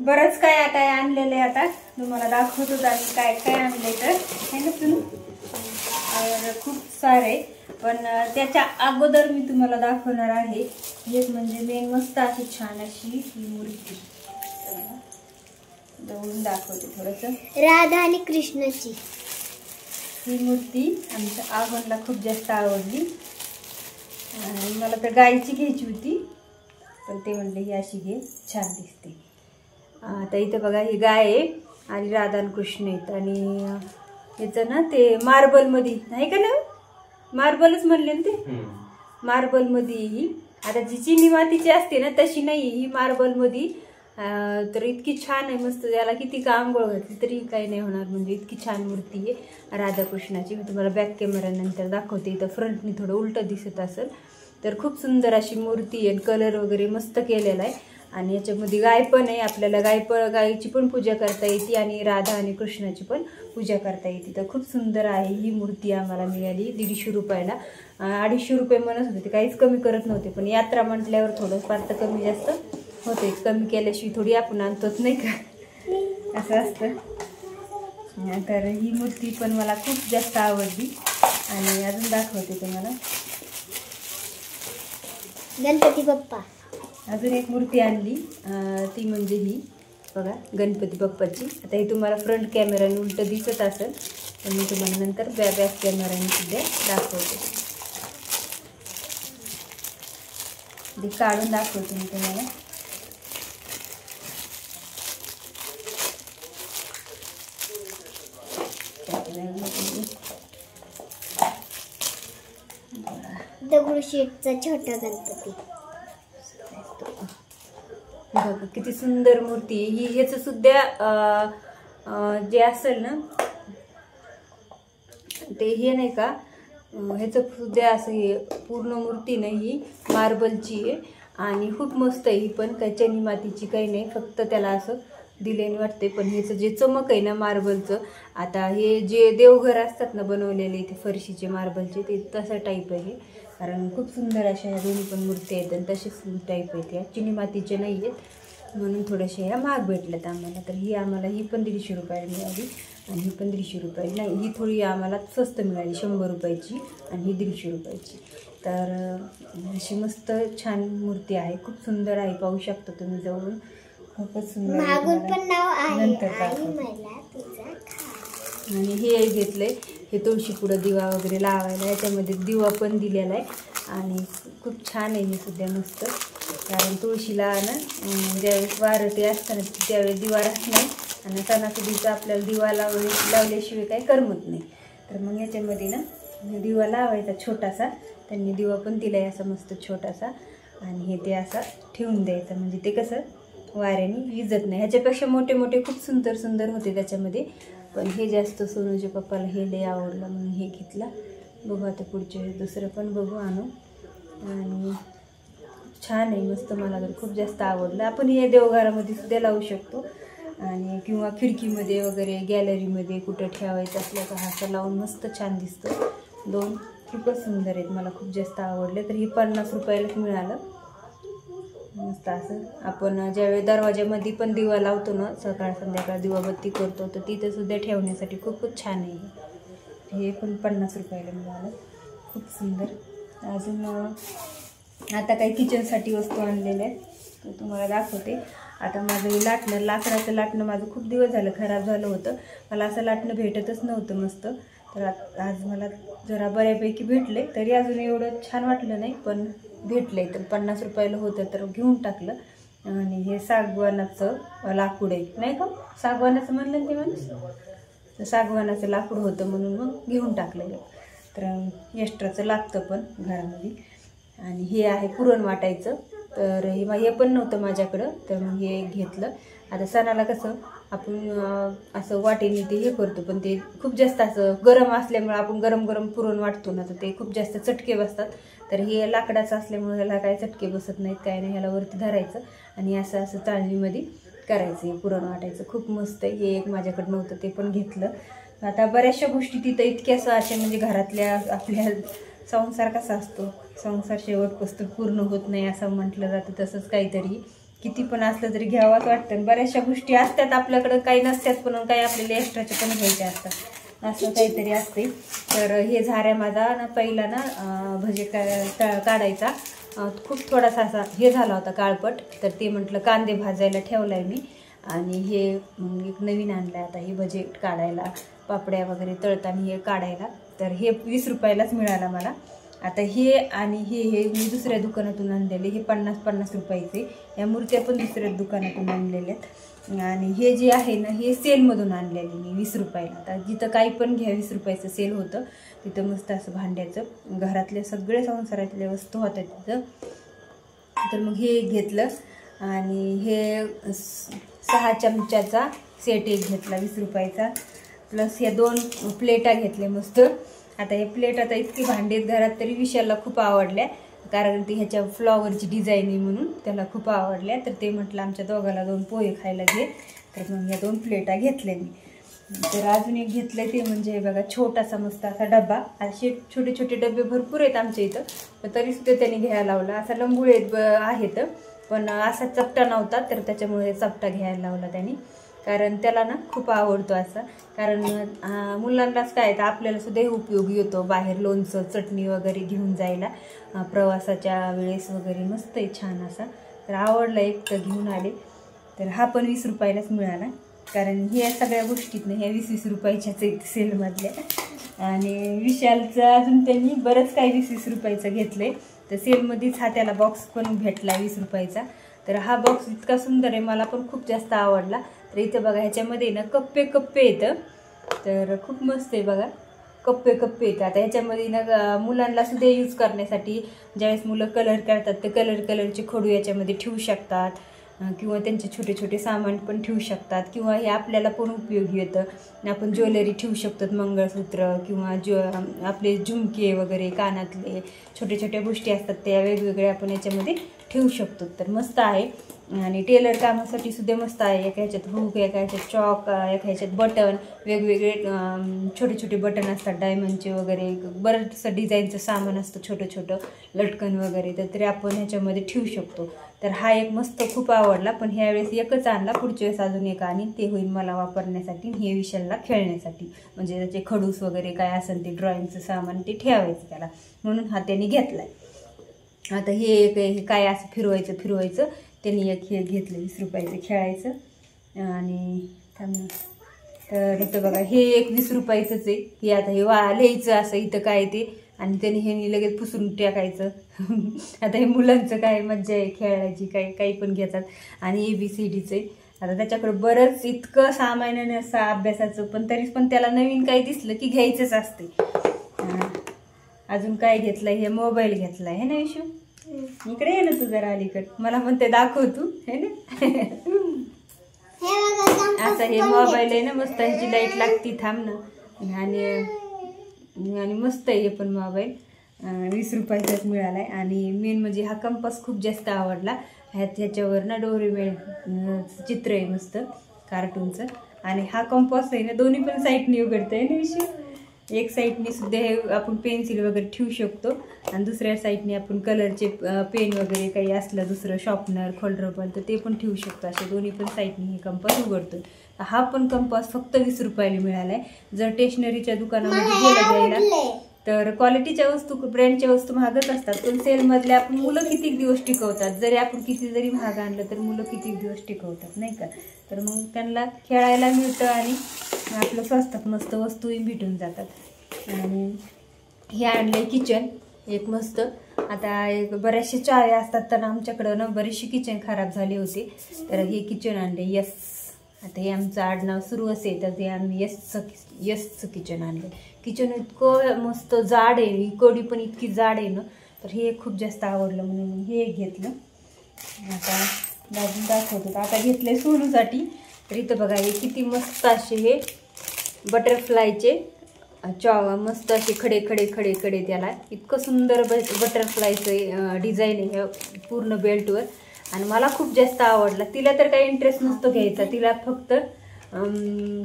बरंच काय काय आणलेलं आहे आता तुम्हाला दाखवतो आणि काय काय आणलंय तर है ना तुम्ही खूप सारे पण त्याच्या अगोदर मी तुम्हाला दाखवणार आहे एक म्हणजे मेन मस्त अशी छान अशी ही मूर्ती जवळून दाखवते थोडंसं राधा आणि कृष्णाची ही मूर्ती आमच्या आगोनला खूप जास्त आवडली आणि मला तर गायची घ्यायची होती पण ते म्हणले ही अशी घे छान दिसते. आता इथं बघा ही गाय आहे आणि राधा आणि कृष्ण आहेत आणि याचं ना ते मार्बलमध्ये नाही का ना मार्बलच म्हणले ना ते मार्बलमध्ये ही आता जी चिनी मातीची असते ना तशी नाही ही मार्बलमध्ये तर इतकी छान आहे मस्त त्याला किती का आंघोळ घातली तरी काही नाही होणार म्हणजे इतकी छान मूर्ती आहे राधाकृष्णाची. मी तुम्हाला बॅक कॅमेऱ्यानंतर दाखवते इथं फ्रंटनी थोडं उलटं दिसत असेल तर खूप सुंदर अशी मूर्ती आहे कलर वगैरे मस्त केलेला आहे आणि याच्यामध्ये गाय पण आहे आपल्याला गायीची पण पूजा करता येते आणि राधा आणि कृष्णाची पण पूजा करता येते. तर खूप सुंदर आहे ही मूर्ती आम्हाला मिळाली 150 रुपयाला 250 रुपये म्हणत होते ते काहीच कमी करत नव्हते पण यात्रा म्हटल्यावर थोडं फार तर कमी जास्त होते कमी केल्याशिवाय थोडी आपण आणतोच नाही का असं असतं. तर ही मूर्ती पण मला खूप जास्त आवडली आणि अजून दाखवते तुम्हाला गणपती बाप्पा अजून एक मूर्ती आणली ती म्हणजे ही बघा गणपती बाप्पाची. आता ही तुम्हाला फ्रंट कॅमेराने उलटं दिसत असेल तर मी तुम्हाला नंतर बॅक कॅमेराने सुद्धा दाखवते ते काढून दाखवते मी तुम्हाला. दगडूशेठचा छोटा गणपती बघा किती सुंदर मूर्ती ही ह्याचं सुद्धा जे असेल ना ते हे नाही का ह्याचं सुद्धा असं हे पूर्ण मूर्ती नाही ही मार्बलची आहे आणि खूप मस्त आहे ही पण काही चनी मातीची काही नाही फक्त त्याला असं दिल्याने वाटते पण ह्याचं जे चमक आहे ना मार्बलचं आता हे जे देवघर असतात ना बनवलेले ते फरशीचे मार्बलचे ते तसं टाईप आहे कारण खूप सुंदर अशा ह्या दोन्ही पण मूर्ती आहेत आणि तसेच टाईप आहेत या चिनी मातीचे नाही आहेत म्हणून थोड्याशा ह्या महाग भेटल्यात आम्हाला. तर ही आम्हाला ही पण 150 रुपयाला मिळाली आणि ही पण 150 रुपयाला नाही ही थोडी आम्हाला स्वस्त मिळाली 100 रुपयाची आणि ही 150 रुपयाची. तर अशी मस्त छान मूर्ती आहे खूप सुंदर आहे पाहू शकता तुम्ही जवळून खूपच सुंदर नंतर आणि हे घेतलंय हे तुळशी पुढं दिवा वगैरे लावायला याच्यामध्ये दिवा पण दिलेला आहे आणि खूप छान आहे हे सुद्धा मस्त कारण तुळशीला ना ज्यावेळेस वारटे असताना त्यावेळेस दिवा राहत नाही आणि सणासुदीचा आपल्याला दिवा लावल्याशिवाय काही करमत नाही. तर मग याच्यामध्ये ना दिवा लावायचा छोटासा त्यांनी दिवा पण दिला आहे असा मस्त छोटासा आणि हे ते असा ठेवून द्यायचं म्हणजे ते कसं वाऱ्याने विजत नाही. ह्याच्यापेक्षा मोठे मोठे खूप सुंदर सुंदर होते त्याच्यामध्ये पण हे जास्त सोनूच्या पप्पाला हे लय आवडलं म्हणून हे घेतलं. बघू आता पुढच्या वेळेस दुसरं पण बघू आणू आणि छान आहे मस्त मला तर खूप जास्त आवडलं. आपण हे देवघरामध्ये सुद्धा लावू शकतो आणि किंवा खिडकीमध्ये वगैरे गॅलरीमध्ये कुठं ठेवायचं असलं तर असं लावून मस्त छान दिसतं. दोन खूपच सुंदर आहेत मला खूप जास्त आवडले. तर हे 50 रुपयालाच मिळालं मस्त असं आपण ज्यावेळी दरवाजामध्ये पण दिवा लावतो ना सकाळ संध्याकाळ दिवाबत्ती करतो तर तिथं सुद्धा ठेवण्यासाठी खूपच छान आहे. हे पण 50 रुपयाला मिळालं खूप सुंदर. अजून आता काही किचनसाठी वस्तू आणलेल्या आहेत तर तुम्हाला दाखवते. आता माझं हे लाटणं लाकडाचं लाटणं माझं खूप दिवस झालं खराब झालं होतं मला असं लाटणं भेटतच नव्हतं मस्त तर आज मला जरा बऱ्यापैकी भेटले तरी अजून एवढं छान वाटलं नाही पण भेटले तर 50 रुपयाला होतं तर घेऊन टाकलं. आणि हे सागवानाचं लाकूड आहे नाही का सागवानाचं म्हणलं ते माणूस तर सागवानाचं लाकूड होतं म्हणून मग घेऊन टाकलेलं. तर एक्स्ट्राचं लागतं पण घरामध्ये. आणि हे आहे पुरण वाटायचं तर हे पण नव्हतं माझ्याकडं तर मग हे घेतलं. आता सणाला कसं आपण असं वाटेने ते हे करतो पण ते खूप जास्त असं गरम असल्यामुळे आपण गरम गरम पुरण वाटतो ना तर ते खूप जास्त चटके बसतात. तर हे लाकडाचं असल्यामुळे ह्याला काही चटके बसत नाहीत काय नाही. ह्याला वरती धरायचं आणि असं असं चाळणीमध्ये करायचं हे पुरण वाटायचं खूप मस्त आहे. हे एक माझ्याकडं नव्हतं ते पण घेतलं. आता बऱ्याचशा गोष्टी तिथं इतक्या अशा म्हणजे घरातल्या आपल्या संसार कसा असतो संसार शेवटपासून पूर्ण होत नाही असं म्हटलं जातं तसंच काहीतरी किती पण असलं तरी घ्यावंच वाटतं. बऱ्याचशा गोष्टी असतात आपल्याकडं, काही नसतात पण काही आपल्याला एक्स्ट्राच्या पण घ्यायच्या असतात, असं काहीतरी असते. तर हे झाऱ्या माझा ना पहिला ना भजे काढायचा खूप थोडासा असा हे झाला होता काळपट, तर ते म्हटलं कांदे भाजायला ठेवला आहे मी. आणि हे एक नवीन आणलं आहे आता हे भजे काढायला, पापड्या वगैरे तळताना हे काढायला. तर हे 20 रुपयालाच मिळाला मला. आता हे आणि हे मी दुसऱ्या दुकानातून आणलेले, हे 50-50 रुपयाचे. या मूर्त्या पण दुसऱ्या दुकानातून आणलेल्या आहेत. आणि हे जे आहे ना हे सेलमधून आणलेले मी 20 रुपयाला. आता जिथं काही पण घ्या 20 रुपयाचं सेल होतं तिथं. मस्त असं भांड्याचं घरातले सगळे संसारातले वस्तू होत्या तिथं. तर मग हे घेतलं आणि हे 6 चमच्याचा सेट एक घेतला 20 रुपयाचा. प्लस ह्या 2 प्लेटा घेतल्या मस्त. आता हे प्लेट आता इतकी भांडी आहेत घरात तरी विशालला खूप आवडल्या, कारण ती ह्याच्या फ्लॉवरची डिझाईन आहे म्हणून त्याला खूप आवडल्या. तर ते म्हटलं आमच्या दोघाला 2 पोहे खायला घे, तर मग ह्या 2 प्लेटा घेतल्या मी. तर अजून एक घेतलं ते म्हणजे बघा छोटासा मस्त असा डबा. असे छोटे छोटे डबे भरपूर आहेत आमच्या इथं, पण तरीसुद्धा त्यांनी घ्यायला लावला. असा लंबुळे आहेत पण असा चपटा नव्हता, तर त्याच्यामुळे चपटा घ्यायला लावला त्यांनी, कारण त्याला ना खूप आवडतो असा. कारण मुलांनाच काय तर आपल्याला सुद्धा हे उपयोगी येतो बाहेर लोणचं चटणी वगैरे घेऊन जायला प्रवासाच्या वेळेस वगैरे. मस्त आहे छान असा. तर आवडला एक, तर घेऊन आले. तर हा पण 20 रुपयालाच मिळाला, कारण ह्या सगळ्या गोष्टीत ना ह्या 20-20 रुपयाच्याच आहेत सेलमधल्या. आणि विशालचं अजून त्यांनी बरंच काही 20-20 रुपयाचं घेतलं आहे. तर सेलमध्येच हा त्याला बॉक्स पण भेटला 20 रुपयाचा. तर हा बॉक्स इतका सुंदर आहे, मला पण खूप जास्त आवडला. तर इथं बघा ह्याच्यामध्ये ना कप्पे येतं, तर खूप मस्त आहे बघा. कप्पे येतं. आता ह्याच्यामध्ये ना मुलांना सुद्धा यूज करण्यासाठी ज्यावेळेस मुलं कलर करतात तर कलरचे खडू याच्यामध्ये ठेवू शकतात, किंवा त्यांचे छोटे छोटे सामान पण ठेवू शकतात, किंवा हे आपल्याला पण उपयोगी येतं. आपण ज्वेलरी ठेवू शकतात, मंगळसूत्र किंवा आपले झुमके वगैरे कानातले छोट्या गोष्टी असतात त्या वेगवेगळ्या आपण याच्यामध्ये ठेवू शकतो. तर मस्त आहे. आणि टेलर कामासाठी सुद्धा मस्त आहे. एका ह्याच्यात हुक, एका ह्याच्यात चॉक, एका ह्याच्यात बटन, वेगवेगळे छोटे बटन असतात डायमंडचे वगैरे. बरंचसं डिझाईनचं सामान असतं छोटं लटकन वगैरे, तर तरी आपण ह्याच्यामध्ये ठेवू शकतो. तर हा एक मस्त खूप आवडला, पण ह्यावेळेस एकच आणला, पुढच्या वेळेस अजून एक आणीन. ते होईल मला वापरण्यासाठी, हे विशालला खेळण्यासाठी, म्हणजे त्याचे खडूस वगैरे काय असेल ते ड्रॉइंगचं सामान ते ठेवायचं त्याला, म्हणून हा त्यांनी घेतला आहे. आता हे एक हे काय असं फिरवायचं त्यांनी एक हे घेतलं 20 रुपयाचं खेळायचं. आणि तर इथं बघा हे एक 20 रुपयाचंच आहे. हे आता हे लिहायचं असं इथं काय ते, आणि त्यांनी हे लगेच पुसून टाकायचं. आता हे मुलांचं काय मज्जा आहे खेळायची, काही पण घेतात. आणि ABCDचं आहे. आता त्याच्याकडे बरंच इतकं सामान असं अभ्यासाचं, पण तरीच पण त्याला नवीन काही दिसलं की घ्यायचंच असते. अजून काय घेतलंय, हे मोबाईल घेतलाय है ना विशू. इकडे ये ना तू जरा अलीकडे, मला पण ते दाखव तू है ना. असं हे मोबाईल आहे ना, मस्त ह्याची लाईट लागती, थांब ना. आणि मस्त आहे हे पण मोबाईल. 20 रुपयाचाच मिळालाय. आणि मेन म्हणजे हा कंपास खूप जास्त आवडला. ह्याच्यावर ना डोरेमोन चित्र आहे मस्त कार्टूनचं. आणि हा कंपास आहे ना दोन्ही पण साईडने उघडतं आहे ना विषय. एक साईडने सुद्धा हे आपण पेन्सिल वगैरे ठेवू शकतो, आणि दुसऱ्या साईडने आपण कलरचे पेन वगैरे काही असलं दुसरं शॉर्पनर खोलरबर तर ते पण ठेवू शकतो. असे दोन्ही पण साईडने हे कंपास उघडतो. हा पण कंपास फक्त 20 रुपयाला मिळाला आहे. जर स्टेशनरीच्या दुकानामध्ये गेलं घ्यायला तर क्वालिटीच्या वस्तू ब्रँडच्या वस्तू महागच असतात, पण सेलमधल्या आपण मुलं किती दिवस टिकवतात. जरी आपण किती जरी महाग आणलं तर मुलं किती दिवस टिकवतात नाही का. तर मग त्यांना खेळायला मिळतं आणि आपलं स्वस्तात मस्त वस्तूही भेटून जातात. आणि हे आणलं किचन एक मस्त. आता एक बऱ्याचशा चाव्या असतात, तर आमच्याकडं ना बरीचशी किचन खराब झाली होती, तर हे किचन आणले यस. आता हे आमचं आडनाव सुरू असेल तर ते आम्ही यसचं किचन आणलं. किचन इतकं मस्त जाड आहे, ही कडी पण इतकी जाड आहे ना, तर हे खूप जास्त आवडलं म्हणून हे घेतलं. आता बाजून दाखवतो. आता घेतलंय सोनूसाठी. तर इथं बघा हे किती मस्त असे हे बटरफ्लायचे मस्त असे खडे त्याला इतकं सुंदर बटरफ्लायचं डिझाईन आहे पूर्ण बेल्टवर. आणि मला खूप जास्त आवडला. तिला तर काही इंटरेस्ट नसतो घ्यायचा, तिला फक्त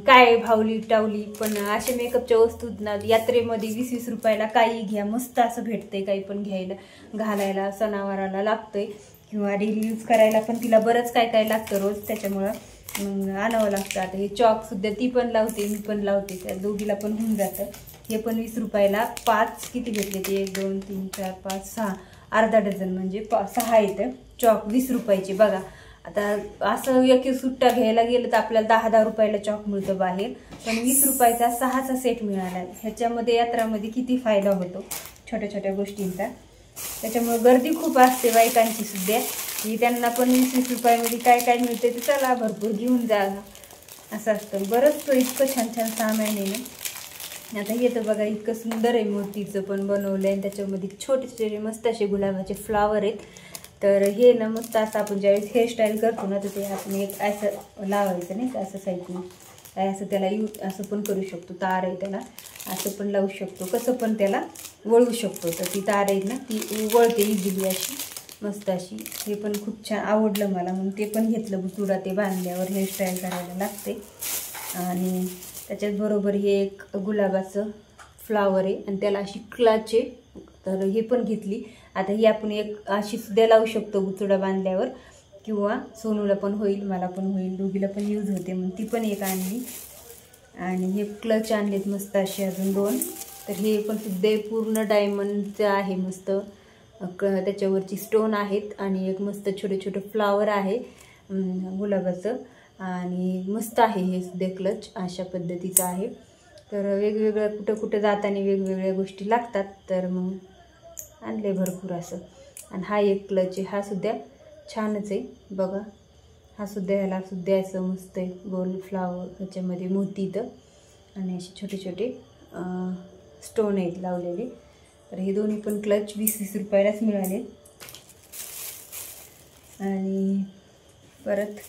काय भावली टावली. पण असे मेकअपच्या वस्तू ना यात्रेमध्ये 20-20 रुपयाला काही घ्या, मस्त असं भेटतंय. काही पण घ्यायला घालायला सणावाराला लागतंय. किंवा डेली यूज करायला पण तिला बरंच काय काय लागतं रोज, त्याच्यामुळं मग आणावं लागतं. आता हे चॉकसुद्धा ती पण लावते, मी पण लावते, त्या दोघीला पण होऊन जातं. हे पण 20 रुपयाला 5 किती घेतले ते 1 2 3 4 5 6 अर्धा डझन म्हणजे 6 येतं चॉक 20 रुपयाचे. बघा आता असं एक सुट्टा घ्यायला गेलं तर आपल्याला 10-10 रुपयाला चॉक मिळतं बाहेर, पण 20 रुपयाचा 6चा सेट मिळाला. ह्याच्यामध्ये यात्रामध्ये किती फायदा होतो छोट्या छोट्या गोष्टींचा. त्याच्यामुळे गर्दी खूप असते बायकांची सुद्धा, की त्यांना पण 20-20 रुपयामध्ये काय काय मिळते ते चला भरपूर घेऊन जा असं असतं. बरंच इतकं छान छान सामान आहे ना. आता हे तर बघा इतकं सुंदर आहे, मोतीचं पण बनवलं आहे आणि त्याच्यामध्ये छोटे छोटे मस्त असे गुलाबाचे फ्लावर आहेत. तर हे ना मस्त असं आपण ज्यावेळेस हेअरस्टाईल करतो ना तर ते आपण एक असं लावायचं नाही का, असं साईडने काय असं त्याला असं पण करू शकतो. तार आहे त्याला असं पण लावू शकतो, कसं पण त्याला वळू शकतो. तर ती तार आहे ना ती वळते इझिली अशी मस्त अशी. हे पण खूप छान आवडलं मला, म्हणून ते पण घेतलं. बुचुडा ते बांधल्यावर हेअरस्टाईल करायला लागते. आणि त्याच्याच बरोबर हे एक गुलाबाचं फ्लावर आहे आणि त्याला अशी क्लच आहे, तर हे पण घेतली. आता ही आपण एक अशी सुद्धा लावू शकतो बुचुडा बांधल्यावर, किंवा सोनूला पण होईल, मला पण होईल, दोघीला पण यूज होते म्हणून ती पण एक आणली. आणि हे क्लच आणलेत मस्त असे अजून 2. तर हे पण सुद्धा पूर्ण डायमंडचं आहे मस्त, त्याच्यावरची स्टोन आहेत आणि एक मस्त छोटे छोटे फ्लावर आहे गुलाबाचं. आणि मस्त आहे हे सुद्धा क्लच अशा पद्धतीचं आहे. तर वेगवेगळ्या कुठं कुठं जाताना वेगवेगळ्या गोष्टी लागतात, तर मग आणले भरपूर असं. आणि हा एक क्लच आहे, हा सुद्धा छानच आहे बघा. हा सुद्धा ह्याला सुद्धा असं मस्त आहे गोल फ्लावर, ह्याच्यामध्ये मोती तर आणि असे छोटे छोटे स्टोन आहेत लावलेले. तर हे दोन्ही पण क्लच 20-20 रुपयालाच मिळाले. आणि परत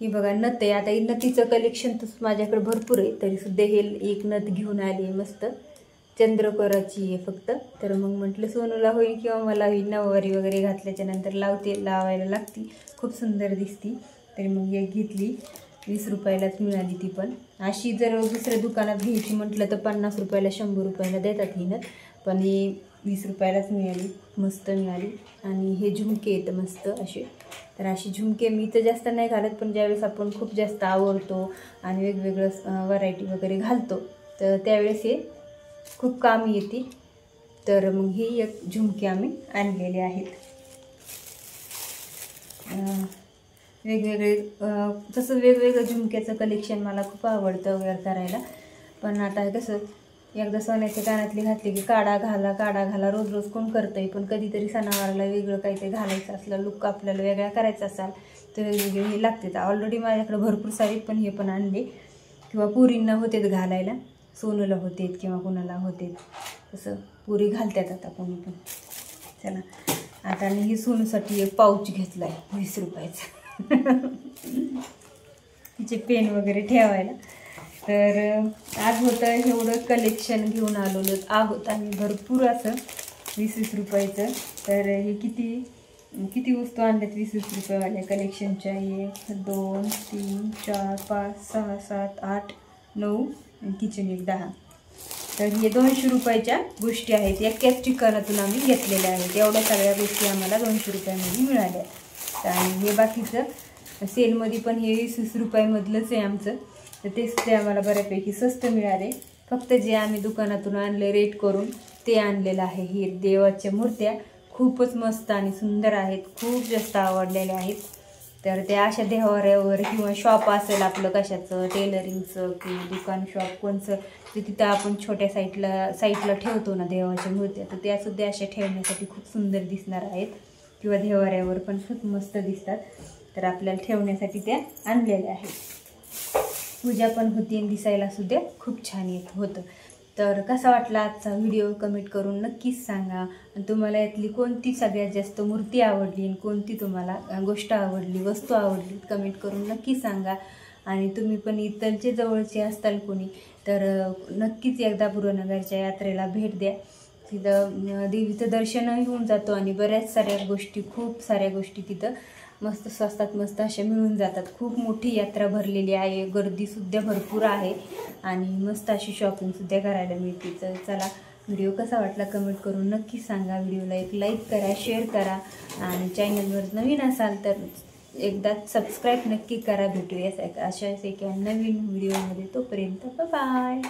ही बघा नथ आहे. आता ही नथीचं कलेक्शन तर माझ्याकडे भरपूर आहे, तरीसुद्धा हे एक नथ घेऊन आली आहे मस्त चंद्रकोराची आहे फक्त. तर मग म्हटलं सोनूला होईल किंवा मला होईल, नऊवारी वगैरे घातल्याच्या नंतर लावायला लागती, खूप सुंदर दिसती. तरी मग एक घेतली, 20 रुपयालाच मिळाली ती पण. अशी जर दुसऱ्या दुकानात घ्यायची म्हटलं तर 50 रुपयाला 100 रुपयाला देतात ही नथ, पण ही 20 रुपयालाच मिळाली, मस्त मिळाली. आणि हे झुमके आहेत मस्त असे. तर अशी झुमके मी तर जास्त नाही घालत, पण ज्यावेळेस आपण खूप जास्त आवडतो आणि वेगवेगळं व्हरायटी वगैरे घालतो तर त्यावेळेस हे खूप कामी येते. तर मग हे एक झुमके आम्ही आणलेले आहेत. वेगवेगळे तसं वेगवेगळं झुमक्याचं कलेक्शन मला खूप आवडतं वेअर करायला. पण आता कसं एकदा सोन्याच्या कानातली घातली की काढा घाला रोज रोज कोण करतं आहे. पण कधीतरी सणावाराला वेगळं काहीतरी घालायचं असलं, लुक आपल्याला वेगळा करायचा असाल तर वेगवेगळे हे लागतात. ऑलरेडी माझ्याकडे भरपूर सारे, पण हे पण आणले, किंवा पुरींना होतेत घालायला, सोनूला होतेत किंवा कोणाला होतेत, तसं पुरी घालतात आता कोणी पण. चला आता आणि हे सोनूसाठी एक पाऊच घेतला आहे 20 रुपयाचा तिचे पेन वगैरे ठेवायला. तर आज होतं एवढं कलेक्शन घेऊन आलेलो आहोत आम्ही भरपूर असं 20-20 रुपयाचं. तर हे किती वस्तू आणल्यात 20-20 रुपयावाल्या कलेक्शनच्या. 1 2 3 4 5 6 7 8 9 आणि किचन एक 10. तर हे 200 रुपयाच्या गोष्टी आहेत, एकाच ठिकाणातून आम्ही घेतलेल्या आहेत. एवढ्या सगळ्या गोष्टी आम्हाला 200 रुपयामध्ये मिळाल्या. आणि हे बाकीचं सेलमध्ये पण हे 20-20 रुपयामधलंच आहे आमचं, तर तेच ते आम्हाला बऱ्यापैकी स्वस्त मिळाले. फक्त जे आम्ही दुकानातून आणले रेट करून ते आणलेलं आहे. ही देवाच्या मूर्त्या खूपच मस्त आणि सुंदर आहेत, खूप जास्त आवडलेल्या आहेत. तर त्या अशा देवाऱ्यावर किंवा शॉप असेल आपलं कशाचं टेलरिंगचं किंवा दुकान शॉप कोणचं, तर तिथं आपण छोट्या साईटला ठेवतो ना देवाच्या मूर्त्या, तर त्यासुद्धा अशा ठेवण्यासाठी खूप सुंदर दिसणार आहेत, किंवा देवाऱ्यावर पण खूप मस्त दिसतात. तर आपल्याला ठेवण्यासाठी त्या आणलेल्या आहेत. पूजा पण होती आणि दिसायला सुद्धा खूप छान होतं. तर कसा वाटला आजचा व्हिडिओ कमेंट करून नक्कीच सांगा. आणि तुम्हाला यातली कोणती सगळ्यात जास्त मूर्ती आवडली आणि कोणती तुम्हाला गोष्ट आवडली, वस्तू आवडली, कमेंट करून नक्की सांगा. आणि तुम्ही पण इथलचे जवळचे असताल कोणी तर नक्कीच एकदा पुरवनगरच्या यात्रेला भेट द्या. तिथं देवीचं दर्शनही होऊन जातो आणि बऱ्याच साऱ्या गोष्टी, खूप साऱ्या गोष्टी तिथं मस्त स्वस्तात मस्त अशा मिळून जातात. खूप मोठी यात्रा भरलेली आहे, गर्दीसुद्धा भरपूर आहे आणि मस्त अशी शॉपिंगसुद्धा करायला मिळते. तर चला व्हिडिओ कसा वाटला कमेंट करून नक्की सांगा. व्हिडिओला एक लाईक करा, शेअर करा आणि चॅनलवर नवीन असाल तर एकदा सबस्क्राईब नक्की करा. भेटूया अशाच एका नवीन व्हिडिओमध्ये. तोपर्यंत बाय.